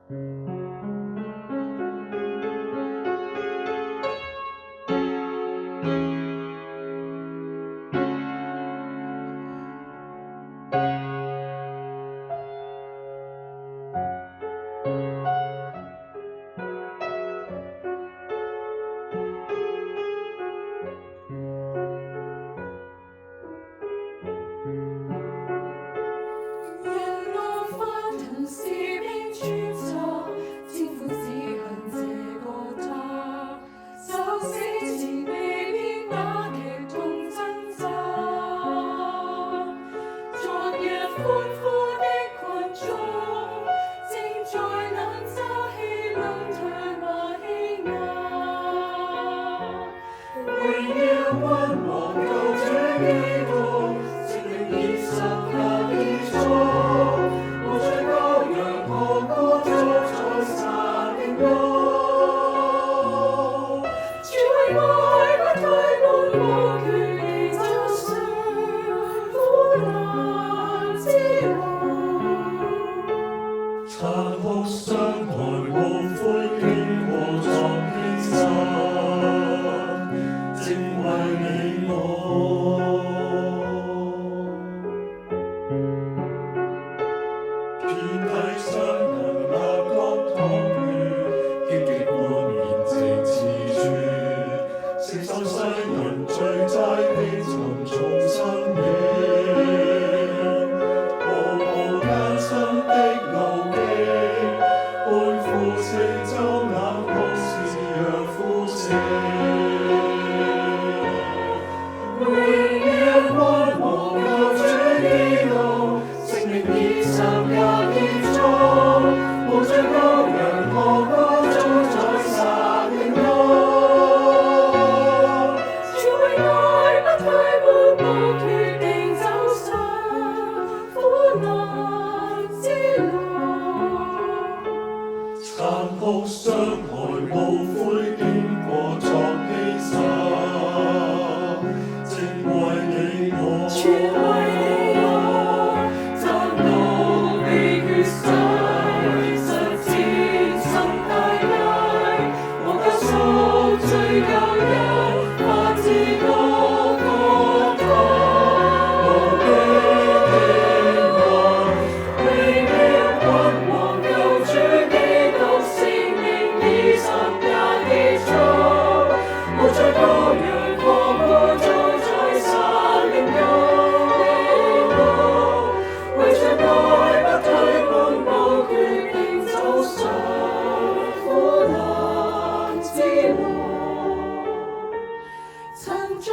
殘酷傷害無悔經過作犧牲，正為你我。遍體傷痕壓乾淌血，荊棘冠冕直刺穿，承受世人罪債的沉重身影。艱辛的路徑，背負四周冷酷是讓呼聲，榮耀君王救主基督，聖靈已受加添中，無罪羔羊何故遭在殺戮中？主為愛不退半步，決定走上苦難之路。殘酷傷害無悔經過作犧牲，正為你我。全為你我，讚怒被決心，實踐心大愛，我救贖罪救恩，發自我個胎。無比的愛，榮耀君王救主基督，聖靈已十架結束，無罪羔羊何故遭在殺戮中？為着愛不退半步，決定走上苦難之路。曾在